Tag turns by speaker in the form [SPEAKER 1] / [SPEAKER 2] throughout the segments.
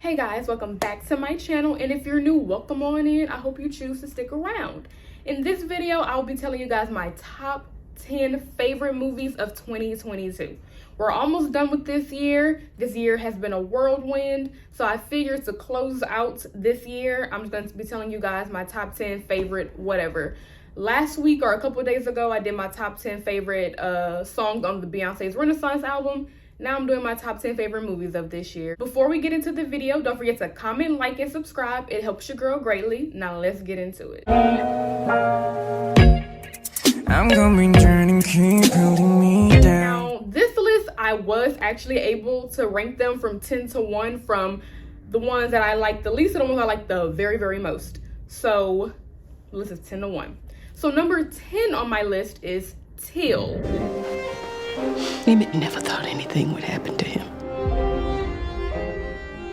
[SPEAKER 1] Hey guys, welcome back to my channel, and if you're new, welcome on in. I hope you choose to stick around. In this video, I'll be telling you guys my top 10 favorite movies of 2022. We're almost done with this year. This year has been a whirlwind, so I figured to close out this year, I'm just going to be telling you guys my top 10 favorite whatever. Last week or a couple days ago, I did my top 10 favorite songs on the Beyonce's Renaissance album. Now I'm doing my top 10 favorite movies of this year. Before we get into the video, don't forget to comment, like, and subscribe. It helps your girl greatly. Now let's get into it. I'm gonna be turning, keep holding me down. Now, this list, I was actually able to rank them from 10 to 1, from the ones that I like the least to the ones I like the very, very most. So, the list is 10 to 1. So, number 10 on my list is Till.
[SPEAKER 2] Emmett never thought anything would happen to him.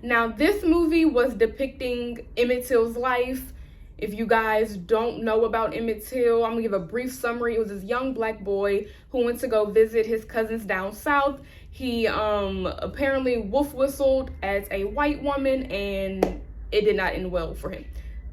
[SPEAKER 1] Now, this movie was depicting Emmett Till's life. If you guys don't know about Emmett Till, I'm gonna give a brief summary. It was this young black boy who went to go visit his cousins down south. He apparently wolf whistled at a white woman, and it did not end well for him.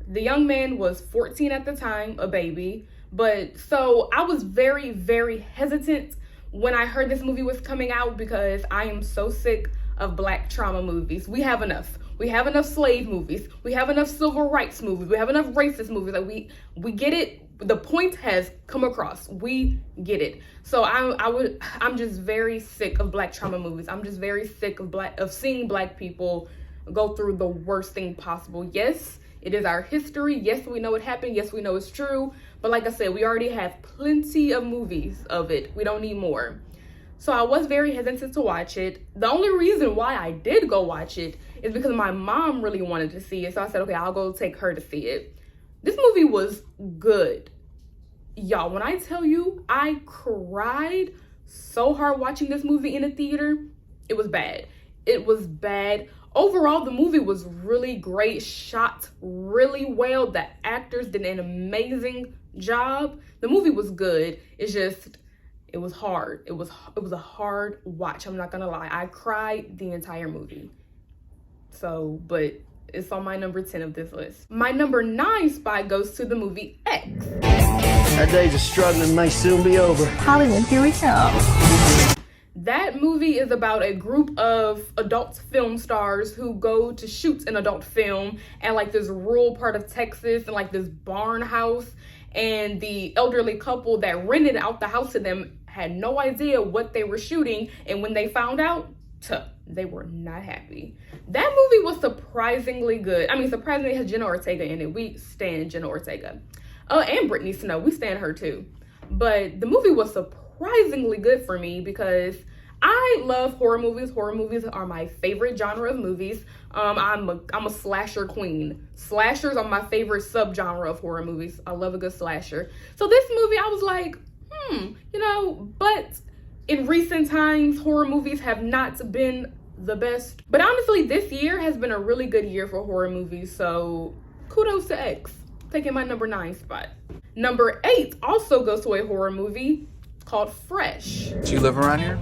[SPEAKER 1] The young man was 14 at the time, a baby. But so I was very, very hesitant when I heard this movie was coming out, because I am so sick of black trauma movies. We have enough. We have enough slave movies. We have enough civil rights movies. We have enough racist movies. Like we get it. The point has come across. We get it. So I'm just very sick of black trauma movies. I'm just very sick of seeing black people go through the worst thing possible. Yes, it is our history. Yes, we know it happened. Yes, we know it's true. But like I said, we already have plenty of movies of it. We don't need more. So I was very hesitant to watch it. The only reason why I did go watch it is because my mom really wanted to see it. So I said, okay, I'll go take her to see it. This movie was good. Y'all, when I tell you I cried so hard watching this movie in a theater, it was bad. It was bad. Overall, the movie was really great, shot really well. The actors did an amazing job. The movie was good. It's just, it was hard. It was a hard watch. I'm not gonna lie. I cried the entire movie. So, but it's on my number 10 of this list. My number 9 spot goes to the movie X.
[SPEAKER 3] Our days of struggling may soon be over.
[SPEAKER 2] Hollywood, here we come.
[SPEAKER 1] That movie is about a group of adult film stars who go to shoot an adult film at like this rural part of Texas, and like this barn house, and the elderly couple that rented out the house to them had no idea what they were shooting, and when they found out, they were not happy. That movie was surprisingly good. I mean, surprisingly, it has Jenna Ortega in it. We stand Jenna Ortega. And Brittany Snow, we stand her too. But the movie was surprisingly good for me because I love horror movies. Horror movies are my favorite genre of movies. I'm a slasher queen. Slashers are my favorite subgenre of horror movies. I love a good slasher. So this movie, I was like, but in recent times, horror movies have not been the best. But honestly, this year has been a really good year for horror movies. So kudos to X, taking my number 9 spot. Number 8 also goes to a horror movie called Fresh.
[SPEAKER 4] Do you live around here?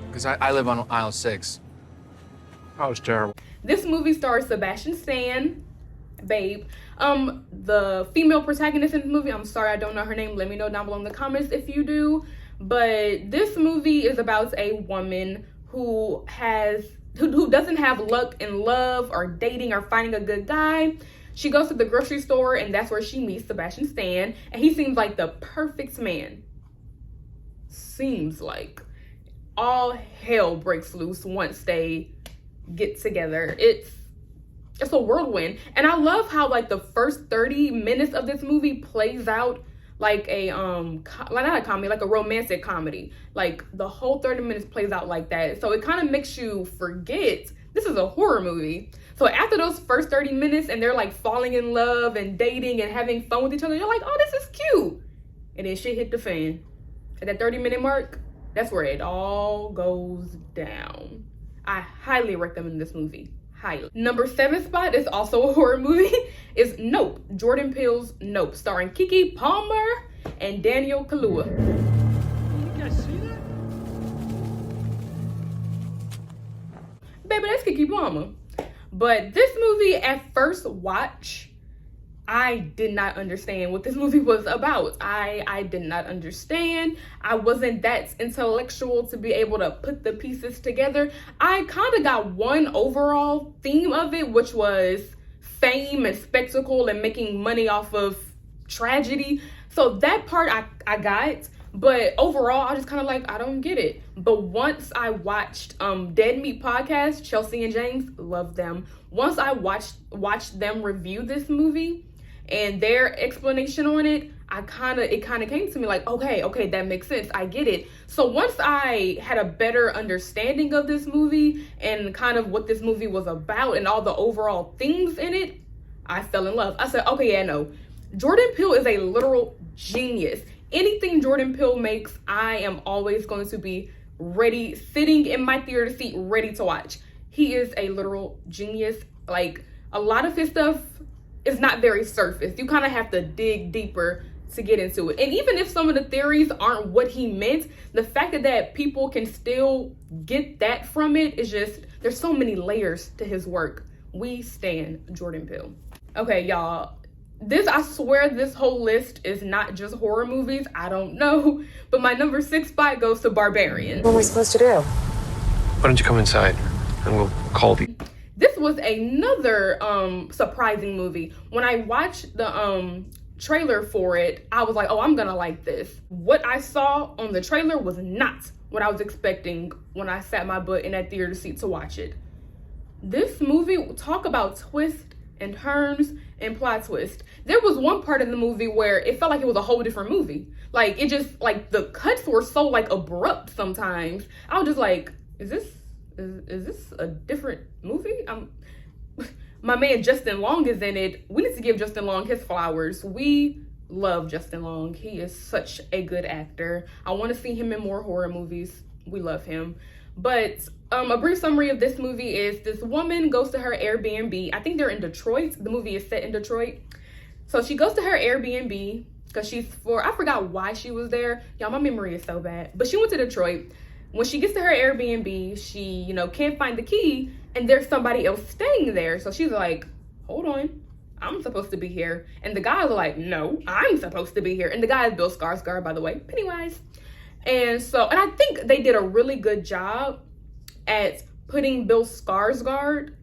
[SPEAKER 4] Because I live on aisle 6. Oh, it's terrible.
[SPEAKER 1] This movie stars Sebastian Stan, babe. The female protagonist in the movie, I'm sorry I don't know her name. Let me know down below in the comments if you do. But this movie is about a woman who doesn't have luck in love or dating or finding a good guy. She goes to the grocery store, and that's where she meets Sebastian Stan, and he seems like the perfect man. Seems like. All hell breaks loose once they get together. It's a whirlwind. And I love how like the first 30 minutes of this movie plays out like a not a comedy, like a romantic comedy. Like the whole 30 minutes plays out like that. So it kind of makes you forget this is a horror movie. So after those first 30 minutes and they're like falling in love and dating and having fun with each other, you're like, oh, this is cute. And then shit hit the fan. At that 30-minute mark, that's where it all goes down. I highly recommend this movie. Highly. Number 7 spot is also a horror movie. Is Nope. Jordan Peele's Nope, starring Keke Palmer and Daniel Kaluuya.
[SPEAKER 3] You guys see that?
[SPEAKER 1] Baby, that's Keke Palmer. But this movie, at first watch, I did not understand what this movie was about. I did not understand. I wasn't that intellectual to be able to put the pieces together. I kind of got one overall theme of it, which was fame and spectacle and making money off of tragedy. So that part I got. But overall, I just kind of like, I don't get it. But once I watched Dead Meat Podcast, Chelsea and James, love them. Once I watched them review this movie and their explanation on it, it kind of came to me like, okay, that makes sense. I get it. So once I had a better understanding of this movie and kind of what this movie was about and all the overall things in it, I fell in love. I said, okay, yeah, no. Jordan Peele is a literal genius. Anything Jordan Peele makes, I am always going to be ready, sitting in my theater seat, ready to watch. He is a literal genius. Like, a lot of his stuff is not very surface. You kind of have to dig deeper to get into it. And even if some of the theories aren't what he meant, the fact that people can still get that from it is just, there's so many layers to his work. We stan Jordan Peele. Okay, y'all. I swear this whole list is not just horror movies. I don't know. But my number 6 spot goes to Barbarian.
[SPEAKER 5] What are we supposed to do?
[SPEAKER 6] Why don't you come inside and we'll call the...
[SPEAKER 1] This was another surprising movie. When I watched the trailer for it, I was like, oh, I'm gonna like this. What I saw on the trailer was not what I was expecting when I sat my butt in that theater seat to watch it. This movie, talk about twists and turns and plot twist. There was one part in the movie where it felt like it was a whole different movie. Like, it just, like, the cuts were so, like, abrupt sometimes. I was just like, is this a different movie? My man Justin Long is in it. We need to give Justin Long his flowers. We love Justin Long. He is such a good actor. I want to see him in more horror movies. We love him. But a brief summary of this movie is this woman goes to her Airbnb. I think they're in Detroit. The movie is set in Detroit. So she goes to her Airbnb because I forgot why she was there. Y'all, my memory is so bad. But she went to Detroit. When she gets to her Airbnb, she, can't find the key and there's somebody else staying there. So she's like, hold on, I'm supposed to be here. And the guys are like, no, I'm supposed to be here. And the guy is Bill Skarsgård, by the way, Pennywise. And I think they did a really good job at putting Bill Skarsgård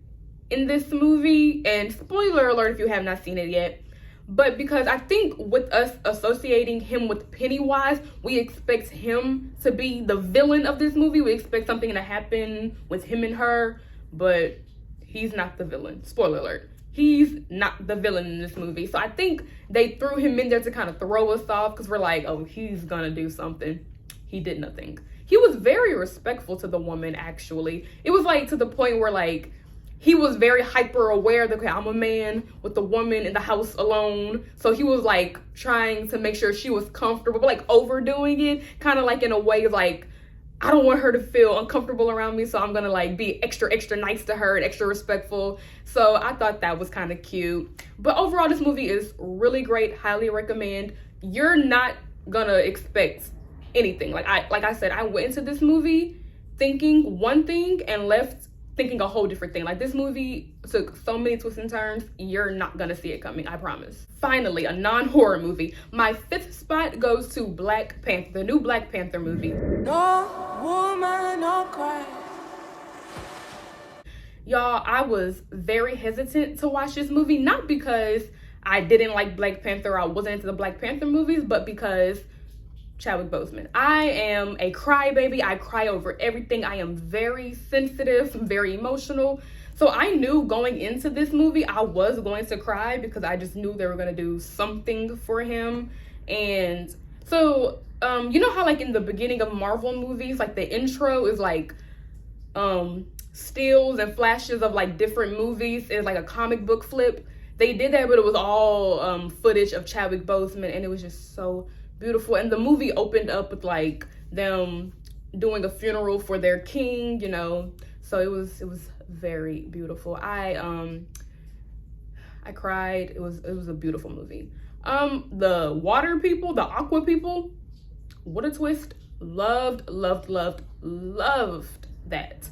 [SPEAKER 1] in this movie. And spoiler alert if you have not seen it yet. But because I think with us associating him with Pennywise, we expect him to be the villain of this movie. We expect something to happen with him and her, but he's not the villain. Spoiler alert. He's not the villain in this movie. So I think they threw him in there to kind of throw us off because we're like, oh, he's gonna do something. He did nothing. He was very respectful to the woman, actually. It was like to the point where like, he was very hyper aware that, okay, I'm a man with the woman in the house alone. So he was like trying to make sure she was comfortable, but like overdoing it, kind of like in a way of like, I don't want her to feel uncomfortable around me. So I'm going to like be extra nice to her and extra respectful. So I thought that was kind of cute. But overall, this movie is really great. Highly recommend. You're not going to expect anything. Like I said, I went into this movie thinking one thing and left thinking a whole different thing. Like, this movie took so many twists and turns, you're not gonna see it coming, I promise. Finally, a non-horror movie. My 5th spot goes to Black Panther, the new Black Panther movie.
[SPEAKER 5] No woman, no cry.
[SPEAKER 1] Y'all, I was very hesitant to watch this movie, not because I didn't like Black Panther, I wasn't into the Black Panther movies, but because Chadwick Boseman. I am a crybaby. I cry over everything. I am very sensitive, very emotional. So I knew going into this movie, I was going to cry because I just knew they were going to do something for him. And so, you know how like in the beginning of Marvel movies, like the intro is like stills and flashes of like different movies. It's like a comic book flip. They did that, but it was all footage of Chadwick Boseman, and it was just so beautiful. And the movie opened up with like them doing a funeral for their king, so it was very beautiful. I cried. It was a beautiful movie. The water people, the aqua people, what a twist. Loved that.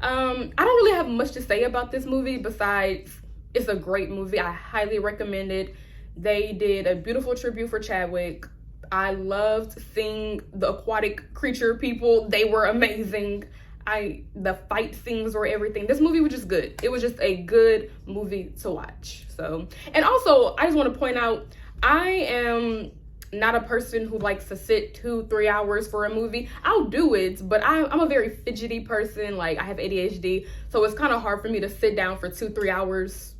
[SPEAKER 1] I don't really have much to say about this movie besides it's a great movie. I highly recommend it. They did a beautiful tribute for Chadwick. I loved seeing the aquatic creature people. They were amazing. The fight scenes were everything. This movie was just good. It was just a good movie to watch. So, and also I just want to point out, I am not a person who likes to sit 2-3 hours for a movie. I'll do it, but I'm a very fidgety person. Like, I have ADHD, so it's kind of hard for me to sit down for 2-3 hours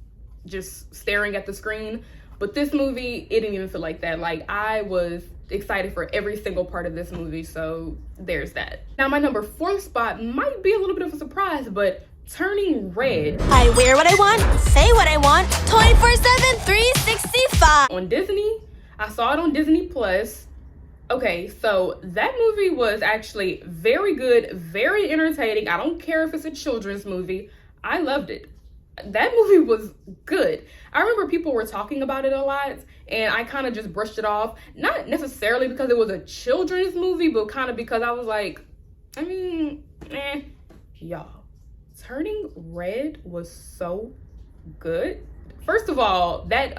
[SPEAKER 1] just staring at the screen. But this movie, it didn't even feel like that. Like, I was excited for every single part of this movie, so there's that. Now, my number 4 spot might be a little bit of a surprise, but Turning Red.
[SPEAKER 7] I wear what I want, say what I want, 24/7, 365.
[SPEAKER 1] On Disney. I saw it on Disney Plus. Okay, so that movie was actually very good, very entertaining. I don't care if it's a children's movie. I loved it. That movie was good. I remember people were talking about it a lot, and I kind of just brushed it off. Not necessarily because it was a children's movie, but kind of because I was like, I mean, y'all, Turning Red was so good. First of all, that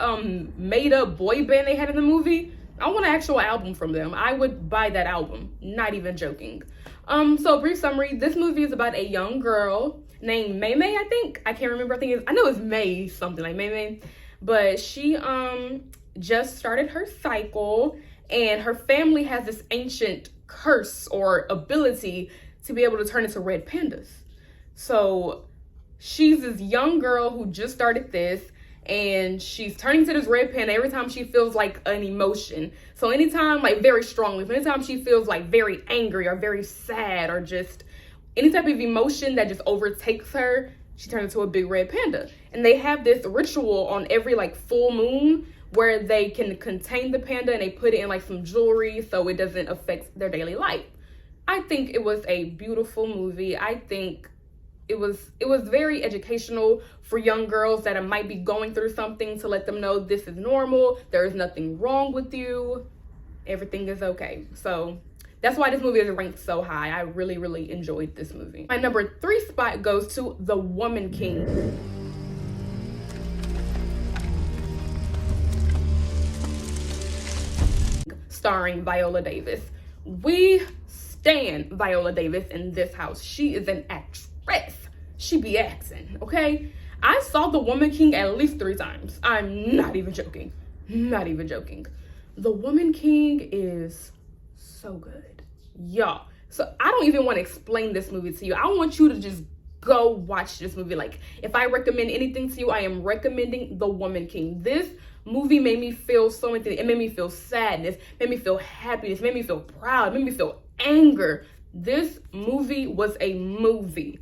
[SPEAKER 1] made-up boy band they had in the movie, I want an actual album from them. I would buy that album, not even joking. So brief summary, this movie is about a young girl named May May, I think. I can't remember, I know it's May something, like May May. But she just started her cycle, and her family has this ancient curse or ability to be able to turn into red pandas. So she's this young girl who just started this, and she's turning to this red panda every time she feels like an emotion. So anytime, like very strongly, so anytime she feels like very angry or very sad or just any type of emotion that just overtakes her, she turns into a big red panda. And they have this ritual on every like full moon where they can contain the panda, and they put it in like some jewelry so it doesn't affect their daily life. I think it was a beautiful movie. I think it was very educational for young girls that might be going through something, to let them know this is normal, there is nothing wrong with you, everything is okay. So that's why this movie is ranked so high. I really, really enjoyed this movie. My number 3 spot goes to The Woman King. Starring Viola Davis. We stan Viola Davis in this house. She is an actress. She be acting, okay? I saw The Woman King at least 3 times. I'm not even joking. Not even joking. The Woman King is so good. Y'all. So I don't even want to explain this movie to you. I want you to just go watch this movie. Like, if I recommend anything to you, I am recommending The Woman King. This movie made me feel so many things. It made me feel sadness, made me feel happiness, made me feel proud, made me feel anger. This movie was a movie.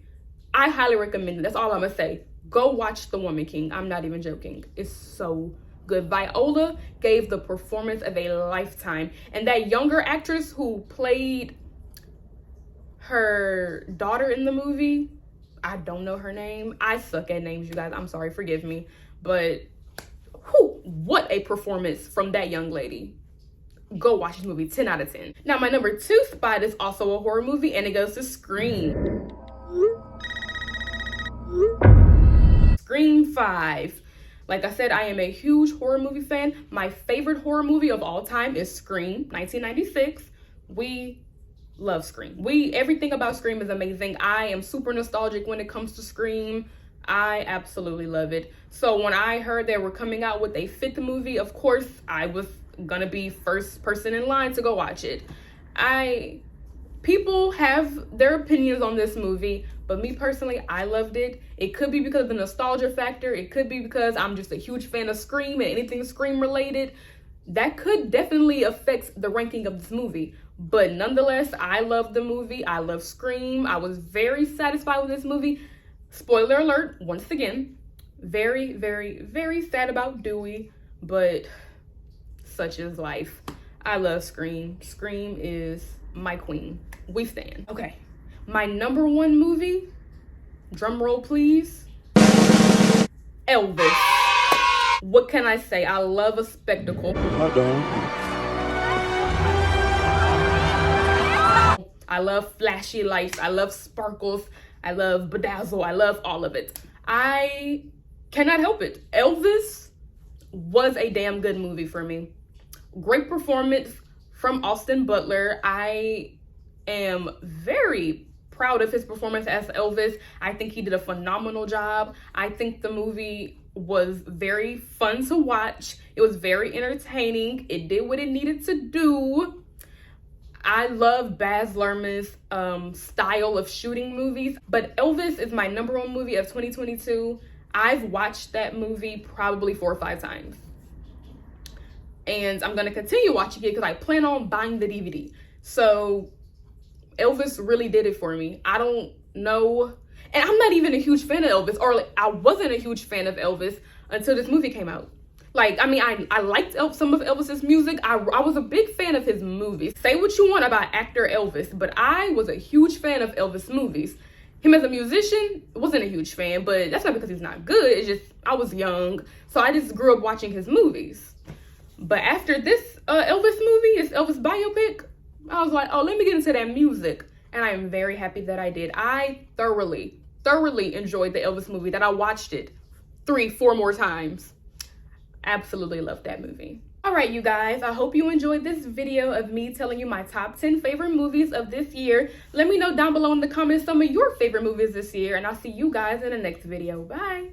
[SPEAKER 1] I highly recommend it. That's all I'm gonna say. Go watch The Woman King. I'm not even joking. It's so good. Viola gave the performance of a lifetime. And that younger actress who played her daughter in the movie, I don't know her name. I suck at names, you guys. I'm sorry, forgive me. But whew, what a performance from that young lady. Go watch this movie, 10 out of 10. Now, my number 2 spot is also a horror movie, and it goes to Scream. Scream 5. Like I said, I am a huge horror movie fan. My favorite horror movie of all time is Scream, 1996. We love Scream. Everything about Scream is amazing. I am super nostalgic when it comes to Scream. I absolutely love it. So when I heard they were coming out with a 5th movie, of course, I was gonna be first person in line to go watch it. People have their opinions on this movie, but me personally, I loved it. It could be because of the nostalgia factor. It could be because I'm just a huge fan of Scream and anything Scream related. That could definitely affect the ranking of this movie. But nonetheless, I love the movie. I love Scream. I was very satisfied with this movie. Spoiler alert, once again, very, very, very sad about Dewey, but such is life. I love Scream. Scream is my queen. We stand. Okay, my number 1 movie, drum roll please, Elvis. What can I say? I love a spectacle. I love flashy lights. I love sparkles. I love Bedazzle. I love all of it. I cannot help it. Elvis was a damn good movie for me. Great performance from Austin Butler. I am very proud of his performance as Elvis. I think he did a phenomenal job. I think the movie was very fun to watch. It was very entertaining. It did what it needed to do. I love Baz Luhrmann's style of shooting movies, but Elvis is my #1 movie of 2022. I've watched that movie probably 4 or 5 times. And I'm gonna continue watching it because I plan on buying the DVD. So Elvis really did it for me. I don't know, and I'm not even a huge fan of Elvis, or like, I wasn't a huge fan of Elvis until this movie came out. Like, I mean, I liked some of Elvis's music. I was a big fan of his movies. Say what you want about actor Elvis, but I was a huge fan of Elvis movies. Him as a musician, wasn't a huge fan, but that's not because he's not good. It's just, I was young, so I just grew up watching his movies. But after this Elvis movie, this Elvis biopic, I was like, oh, let me get into that music. And I am very happy that I did. I thoroughly enjoyed the Elvis movie, that I watched it 3, 4 more times. Absolutely loved that movie. All right, you guys, I hope you enjoyed this video of me telling you my top 10 favorite movies of this year. Let me know down below in the comments some of your favorite movies this year, and I'll see you guys in the next video. Bye.